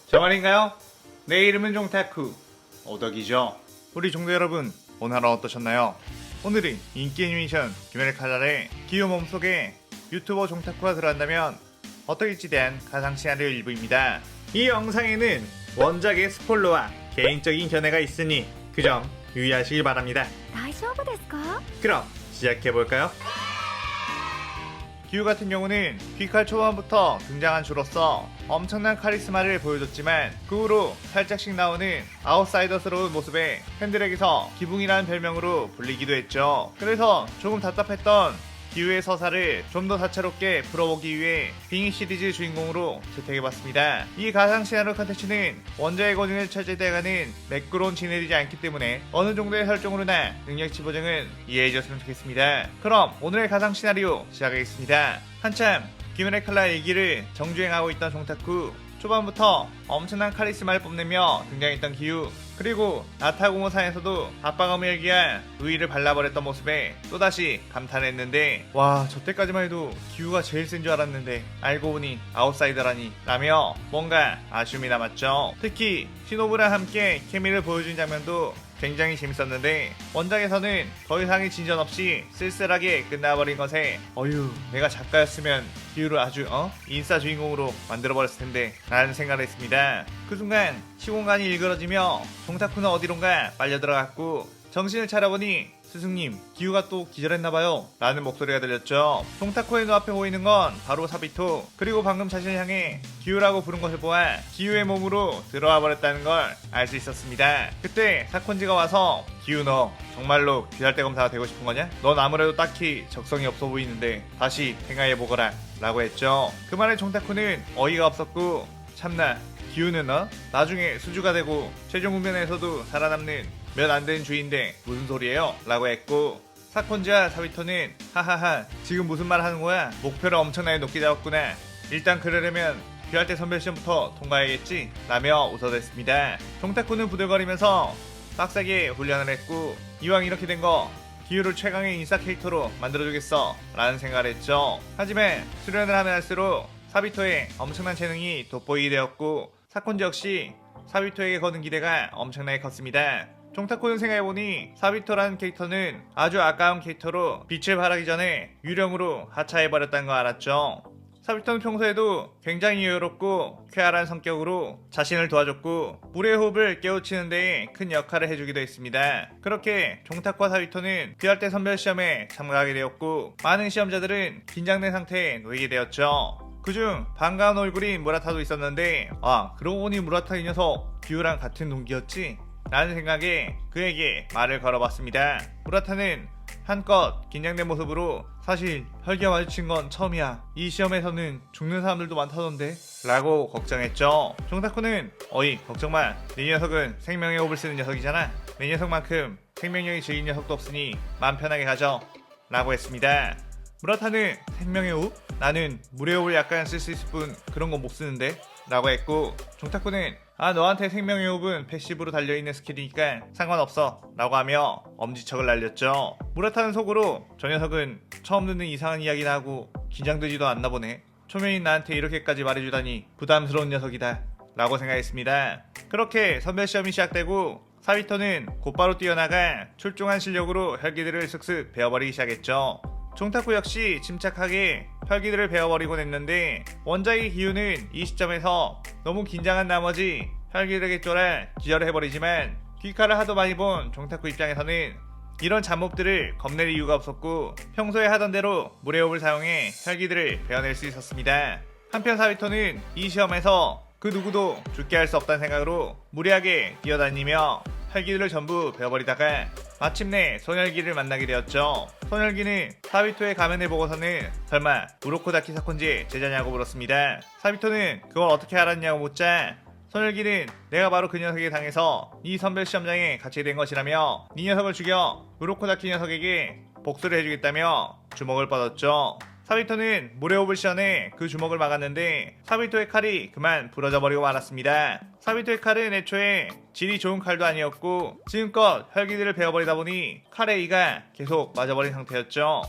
저 말인가요? 내 이름은 종타쿠 오덕이죠. 우리 종대 여러분, 오늘 하루 어떠셨나요? 오늘은 인기 애니메이션 귀멸의 칼날의 기후 몸속에 유튜버 종타쿠가 들어간다면 어떨지 대한 가상 시나리오 일부입니다. 이 영상에는 원작의 스포일러와 개인적인 견해가 있으니 그 점 유의하시길 바랍니다. 大丈夫ですか? 그럼 시작해볼까요? 기후 같은 경우는 귀칼 초반부터 등장한 주로서 엄청난 카리스마를 보여줬지만 그 후로 살짝씩 나오는 아웃사이더스러운 모습에 팬들에게서 기붕이라는 별명으로 불리기도 했죠. 그래서 조금 답답했던 기후의 서사를 좀 더 다채롭게 풀어보기 위해 빙의 시리즈 주인공으로 채택해봤습니다. 이 가상 시나리오 컨텐츠는 원작의 고증을 철저히대가는 매끄러운 진행되지 않기 때문에 어느 정도의 설정으로나 능력치 보정은 이해해줬으면 좋겠습니다. 그럼 오늘의 가상 시나리오 시작하겠습니다. 한참 귀멸의 칼날 일기를 정주행하고 있던 종타쿠, 초반부터 엄청난 카리스마를 뽐내며 등장했던 기후, 그리고 나타공호사에서도 압박감을 일기한 의의를 발라버렸던 모습에 또다시 감탄했는데, 와, 저때까지만 해도 기후가 제일 센 줄 알았는데 알고 보니 아웃사이더라니 라며 뭔가 아쉬움이 남았죠. 특히 시노부랑 함께 케미를 보여준 장면도 굉장히 재밌었는데 원작에서는 더 이상의 진전 없이 쓸쓸하게 끝나버린 것에 어휴, 내가 작가였으면 기후를 아주 인싸 주인공으로 만들어버렸을 텐데 라는 생각을 했습니다. 그 순간 시공간이 일그러지며 종타쿠는 어디론가 빨려들어갔고 정신을 차려보니 스승님, 기후가 또 기절했나봐요 라는 목소리가 들렸죠. 종타쿠의 눈앞에 보이는 건 바로 사비토, 그리고 방금 자신을 향해 기후라고 부른 것을 보아 기후의 몸으로 들어와 버렸다는 걸 알 수 있었습니다. 그때 사콘지가 와서 기후, 너 정말로 귀살대 검사가 되고 싶은 거냐? 넌 아무래도 딱히 적성이 없어 보이는데 다시 생각해보거라 라고 했죠. 그 말에 종타쿠는 어이가 없었고, 참나 기후는 나중에 수주가 되고 최종 훈련에서도 살아남는 몇 안 된 주인데 무슨 소리예요? 라고 했고, 사콘지와 사비토는 하하하 지금 무슨 말 하는 거야? 목표를 엄청나게 높게 잡았구나. 일단 그러려면 귀할대 선별 시험부터 통과해야겠지? 라며 웃어댔습니다. 종타쿠는 부들거리면서 빡세게 훈련을 했고, 이왕 이렇게 된 거 기후를 최강의 인싸 캐릭터로 만들어주겠어 라는 생각을 했죠. 하지만 수련을 하면 할수록 사비토의 엄청난 재능이 돋보이게 되었고, 사콘지 역시 사비토에게 거는 기대가 엄청나게 컸습니다. 종타쿠는 생각해보니 사비토라는 캐릭터는 아주 아까운 캐릭터로 빛을 발하기 전에 유령으로 하차해버렸다는 걸 알았죠. 사비토는 평소에도 굉장히 여유롭고 쾌활한 성격으로 자신을 도와줬고 물의 호흡을 깨우치는 데에 큰 역할을 해주기도 했습니다. 그렇게 종타쿠와 사비토는 귀할대 선별 시험에 참가하게 되었고, 많은 시험자들은 긴장된 상태에 놓이게 되었죠. 그중 반가운 얼굴인 무라타도 있었는데, 그러고 보니 무라타 이 녀석 기후랑 같은 동기였지? 라는 생각에 그에게 말을 걸어봤습니다. 무라타는 한껏 긴장된 모습으로 사실 혈기와 마주친 건 처음이야. 이 시험에서는 죽는 사람들도 많다던데? 라고 걱정했죠. 종타쿠는 어이 걱정마. 네 녀석은 생명의 호흡을 쓰는 녀석이잖아. 내 녀석만큼 생명력이 질린 녀석도 없으니 마음 편하게 가져 라고 했습니다. 무라타는 생명의 호흡? 나는 물의 호흡을 약간 쓸 수 있을 뿐 그런 건 못 쓰는데? 라고 했고, 종타쿠는 너한테 생명의 호흡은 패시브로 달려있는 스킬이니까 상관없어 라고 하며 엄지척을 날렸죠. 무라타는 속으로 저 녀석은 처음 듣는 이상한 이야기나 하고 긴장되지도 않나 보네. 초면인 나한테 이렇게까지 말해주다니 부담스러운 녀석이다 라고 생각했습니다. 그렇게 선별시험이 시작되고 사비토는 곧바로 뛰어나가 출중한 실력으로 혈기들을 슥슥 베어버리기 시작했죠. 종타쿠 역시 침착하게 혈기들을 베어버리곤 했는데, 원작의 기후는 이 시점에서 너무 긴장한 나머지 혈기들에게 쫄아 기절을 해버리지만, 귀칼을 하도 많이 본 종타쿠 입장에서는 이런 잡몹들을 겁낼 이유가 없었고 평소에 하던 대로 물의 호흡을 사용해 혈기들을 베어낼 수 있었습니다. 한편 사비토는 이 시험에서 그 누구도 죽게 할 수 없다는 생각으로 무리하게 뛰어다니며 혈기들을 전부 베어버리다가 마침내 소멸기를 만나게 되었죠. 소멸기는 사비토의 가면을 보고서는 설마 우로코다키 사콘지의 제자냐고 물었습니다. 사비토는 그걸 어떻게 알았냐고 묻자 소멸기는 내가 바로 그 녀석에게 당해서 이 선별시험장에 갇히게 된 것이라며 이 녀석을 죽여 우로코다키 녀석에게 복수를 해주겠다며 주먹을 뻗었죠. 사비토는 물의 호흡을 시전해 그 주먹을 막았는데 사비토의 칼이 그만 부러져 버리고 말았습니다. 사비토의 칼은 애초에 질이 좋은 칼도 아니었고 지금껏 혈기들을 베어버리다 보니 칼의 이가 계속 맞아버린 상태였죠.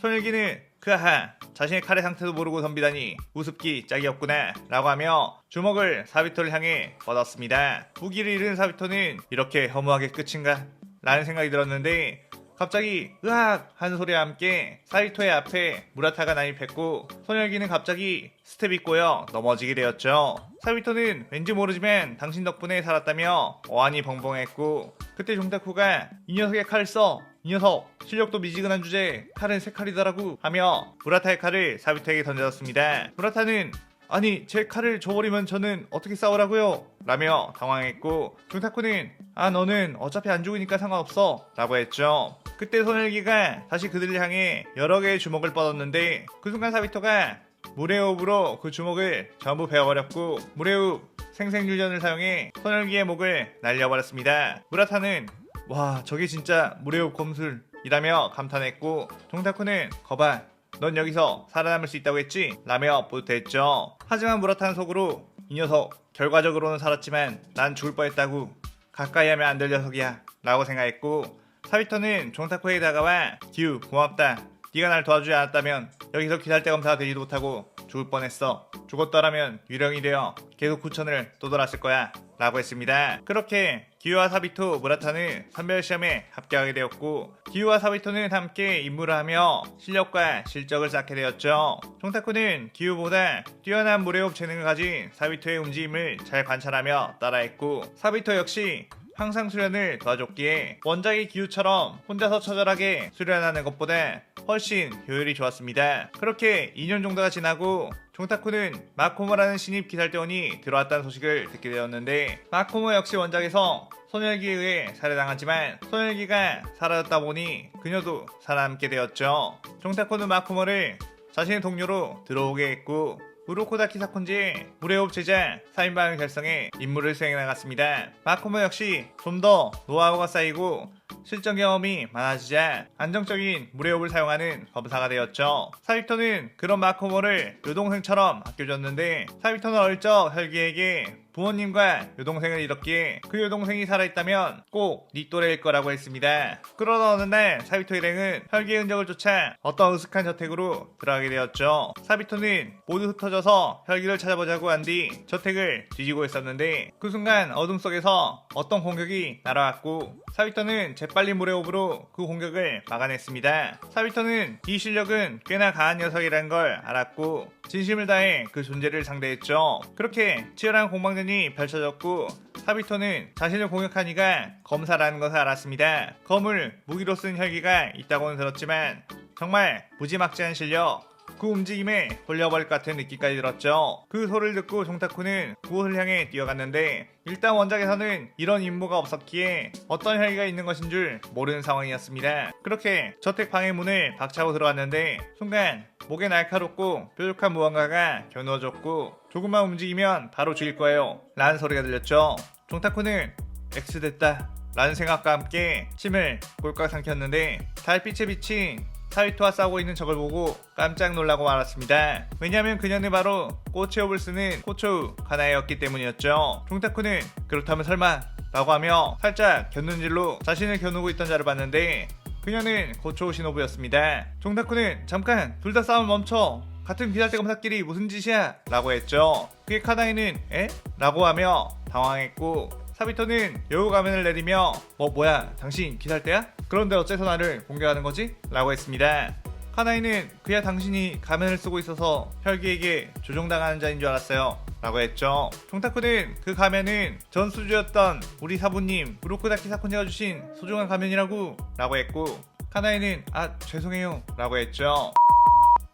소멸기는 크하하 자신의 칼의 상태도 모르고 덤비다니 우습기 짝이 없구나 라고 하며 주먹을 사비토를 향해 뻗었습니다. 무기를 잃은 사비토는 이렇게 허무하게 끝인가? 라는 생각이 들었는데 갑자기 으악 하는 소리와 함께 사비토의 앞에 무라타가 난입했고 소녀기는 갑자기 스텝이 꼬여 넘어지게 되었죠. 사비토는 왠지 모르지만 당신 덕분에 살았다며 어안이 벙벙했고 그때 종타쿠가 이 녀석의 칼을 써! 이 녀석 실력도 미지근한 주제에 칼은 세 칼이더라고 하며 무라타의 칼을 사비토에게 던졌습니다. 무라타는 아니 제 칼을 줘버리면 저는 어떻게 싸우라고요? 라며 당황했고 종타쿠는 아 너는 어차피 안 죽으니까 상관없어 라고 했죠. 그때 소멸기가 다시 그들을 향해 여러 개의 주먹을 뻗었는데 그 순간 사비토가 무례호흡으로 그 주먹을 전부 베어버렸고 무례호흡 생생률전을 사용해 소멸기의 목을 날려버렸습니다. 무라타는 와 저게 진짜 무례호흡 검술이라며 감탄했고 종타쿠는 거봐 넌 여기서 살아남을 수 있다고 했지? 라며 뿌듯했죠. 하지만 무라타는 속으로 이 녀석 결과적으로는 살았지만 난 죽을 뻔했다고 가까이 하면 안 될 녀석이야 라고 생각했고 사비토는 종타쿠에게 다가와 기우 고맙다. 네가 날 도와주지 않았다면 여기서 기살대 검사가 되지도 못하고 죽을 뻔했어. 죽었더라면 유령이 되어 계속 구천을 떠돌았을 거야 라고 했습니다. 그렇게 기우와 사비토, 무라타는 선별시험에 합격하게 되었고 기우와 사비토는 함께 임무를 하며 실력과 실적을 쌓게 되었죠. 종타쿠는 기우보다 뛰어난 무례호흡 재능을 가진 사비토의 움직임을 잘 관찰하며 따라했고 사비토 역시 항상 수련을 도와줬기에 원작의 기우처럼 혼자서 처절하게 수련하는 것보다 훨씬 효율이 좋았습니다. 그렇게 2년 정도가 지나고 종타쿠는 마코모라는 신입 기살대원이 들어왔다는 소식을 듣게 되었는데 마코모 역시 원작에서 소멸기에 의해 살해당하지만 소멸기가 사라졌다 보니 그녀도 살아남게 되었죠. 종타쿠는 마코모를 자신의 동료로 들어오게 했고 우로코다키 사콘지의 무례호흡 제자 4인방을 결성해 임무를 수행해 나갔습니다. 마코모 역시 좀 더 노하우가 쌓이고 실전 경험이 많아지자 안정적인 무례호흡을 사용하는 검사가 되었죠. 사비토는 그런 마코모를 여동생처럼 아껴줬는데 사비토는 어릴 적 혈기에게 부모님과 여동생을 잃었기에 그 여동생이 살아있다면 꼭 네 또래일 거라고 했습니다. 그러던 어느 날 사비토 일행은 혈기의 흔적을 쫓아 어떤 으슥한 저택으로 들어가게 되었죠. 사비토는 모두 흩어져서 혈기를 찾아보자고 한 뒤 저택을 뒤지고 있었는데 그 순간 어둠 속에서 어떤 공격이 날아왔고 사비토는 재빨리 무례호흡으로 그 공격을 막아냈습니다. 사비토는 이 실력은 꽤나 강한 녀석이라는 걸 알았고 진심을 다해 그 존재를 상대했죠. 그렇게 치열한 공방전이 펼쳐졌고 사비토는 자신을 공격한 이가 검사라는 것을 알았습니다. 검을 무기로 쓴 혈기가 있다고는 들었지만 정말 무지막지한 실력, 그 움직임에 홀려버릴 것 같은 느낌까지 들었죠. 그 소리를 듣고 종타쿠는 그곳을 향해 뛰어갔는데 일단 원작에서는 이런 임무가 없었기에 어떤 혈기가 있는 것인 줄 모르는 상황이었습니다. 그렇게 저택 방의 문을 박차고 들어갔는데 순간 목에 날카롭고 뾰족한 무언가가 겨누어졌고 조금만 움직이면 바로 죽일 거예요 라는 소리가 들렸죠. 종타쿠는 X됐다 라는 생각과 함께 침을 꼴깍 삼켰는데 달빛에 비친 사비토와 싸우고 있는 적을 보고 깜짝 놀라고 말았습니다. 왜냐하면 그녀는 바로 꼬치홉을 쓰는 코초우 카나에였기 때문이었죠. 종타쿠는 그렇다면 설마 라고 하며 살짝 곁눈질로 자신을 겨누고 있던 자를 봤는데 그녀는 고초우 시노부였습니다. 종타쿠는 잠깐 둘 다 싸움 멈춰. 같은 기살대 검사끼리 무슨 짓이야? 라고 했죠. 그게 카나이는 에? 라고 하며 당황했고 사비토는 여우 가면을 내리며 뭐야 당신 기살대야? 그런데 어째서 나를 공격하는 거지? 라고 했습니다. 카나이는 그야 당신이 가면을 쓰고 있어서 혈기에게 조종당하는 자인 줄 알았어요 라고 했죠. 종타쿠는 그 가면은 전수주였던 우리 사부님 우로쿠다키 사콘지가 주신 소중한 가면이라고 라고 했고 카나이는 아 죄송해요 라고 했죠.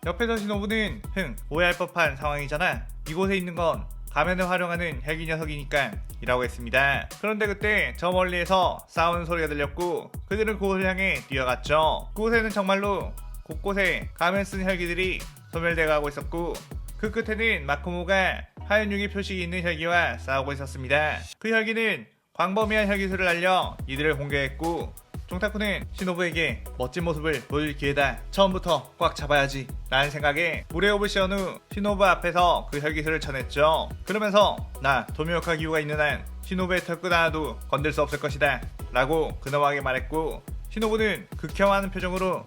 옆에서 시노부는 오해할 법한 상황이잖아. 이곳에 있는 건 가면을 활용하는 혈기 녀석이니까 이라고 했습니다. 그런데 그때 저 멀리에서 싸우는 소리가 들렸고 그들은 그곳을 향해 뛰어갔죠. 그곳에는 정말로 곳곳에 가면 쓴 혈기들이 소멸돼가고 있었고 그 끝에는 마코모가 하얀 유기 표식이 있는 혈기와 싸우고 있었습니다. 그 혈기는 광범위한 혈기술을 날려 이들을 공격했고 종타쿠는 시노부에게 멋진 모습을 보여줄 기회다. 처음부터 꽉 잡아야지 라는 생각에 무례호흡을 씌운 후 시노부 앞에서 그 혈기술을 쳐냈죠. 그러면서 나 도미오카 기우가 있는 한 시노부의 털끝 하나도 건들 수 없을 것이다 라고 근엄하게 말했고 시노부는 극혐하는 표정으로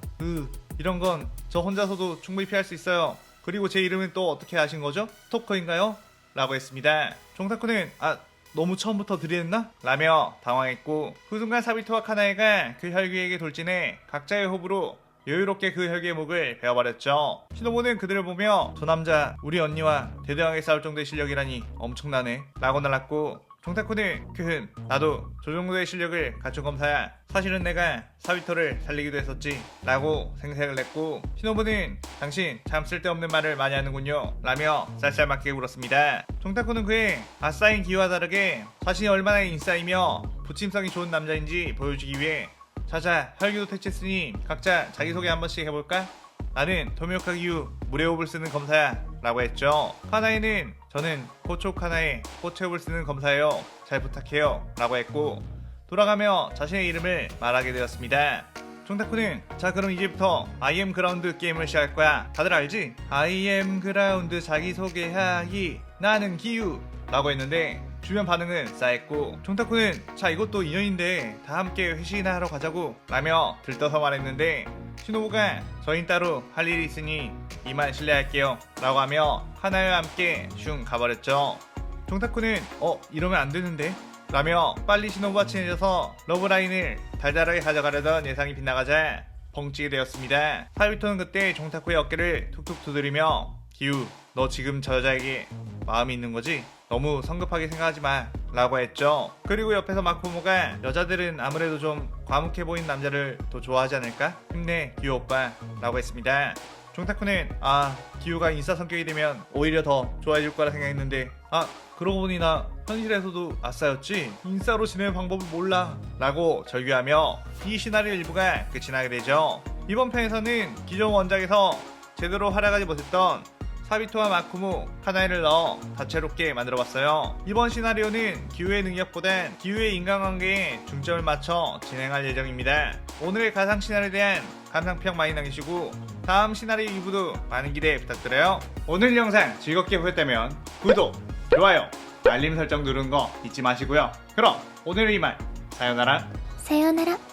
이런 건 저 혼자서도 충분히 피할 수 있어요. 그리고 제 이름은 또 어떻게 아신 거죠? 스토커인가요? 라고 했습니다. 종타쿠는 너무 처음부터 들이댔나? 라며 당황했고 그 순간 사비토와 카나에가 그 혈귀에게 돌진해 각자의 호흡으로 여유롭게 그 혈귀의 목을 베어버렸죠. 시노부는 그들을 보며 저 남자 우리 언니와 대등하게 싸울 정도의 실력이라니 엄청나네 라고 날랐고 종타쿠는 크흠 나도 저 정도의 실력을 갖춘 검사야. 사실은 내가 사비토를 살리기도 했었지 라고 생색을 냈고 시노부는 당신 참 쓸데없는 말을 많이 하는군요 라며 쌀쌀맞게 울었습니다. 종타쿠는 그의 아싸인 기우와 다르게 자신이 얼마나 인싸이며 부침성이 좋은 남자인지 보여주기 위해 자자 혈기도 퇴치했으니 각자 자기소개 한 번씩 해볼까? 나는 토미오카 기우 무례호흡을 쓰는 검사야 라고 했죠. 카나에는 저는 호초 카나에 호체호흡을 쓰는 검사예요 잘 부탁해요 라고 했고 돌아가며 자신의 이름을 말하게 되었습니다. 종타쿠는 자 그럼 이제부터 IM 그라운드 게임을 시작할 거야. 다들 알지? IM 그라운드 자기소개하기 나는 기우 라고 했는데 주변 반응은 싸했고 종타쿠는 자 이것도 인연인데 다 함께 회식이나 하러 가자고 라며 들떠서 말했는데 시노부가 저흰 따로 할 일이 있으니 이만 실례할게요 라고 하며 카나와 함께 슝 가버렸죠. 종타쿠는 이러면 안 되는데 라며 빨리 시노부와 친해져서 러브라인을 달달하게 가져가려던 예상이 빗나가자 벙찌게 되었습니다. 사비토는 그때 종타쿠의 어깨를 툭툭 두드리며 기우 너 지금 저 여자에게 마음이 있는 거지? 너무 성급하게 생각하지 마 라고 했죠. 그리고 옆에서 마코모가 여자들은 아무래도 좀 과묵해 보이는 남자를 더 좋아하지 않을까? 힘내 기우 오빠 라고 했습니다. 종타쿠는 기우가 인싸 성격이 되면 오히려 더 좋아해줄 거라 생각했는데 그러고 보니 나 현실에서도 아싸였지? 인싸로 지내는 방법을 몰라 라고 절규하며 이 시나리오 일부가 끝이 나게 되죠. 이번 편에서는 기존 원작에서 제대로 활약하지 못했던 사비토와 마쿠모, 카나에를 넣어 다채롭게 만들어봤어요. 이번 시나리오는 기우의 능력보단 기우의 인간관계에 중점을 맞춰 진행할 예정입니다. 오늘의 가상 시나리오에 대한 감상평 많이 남기시고 다음 시나리오 2부도 많은 기대 부탁드려요. 오늘 영상 즐겁게 보셨다면 구독, 좋아요, 알림 설정 누르는 거 잊지 마시고요. 그럼 오늘은 이만 사요나라.さようなら。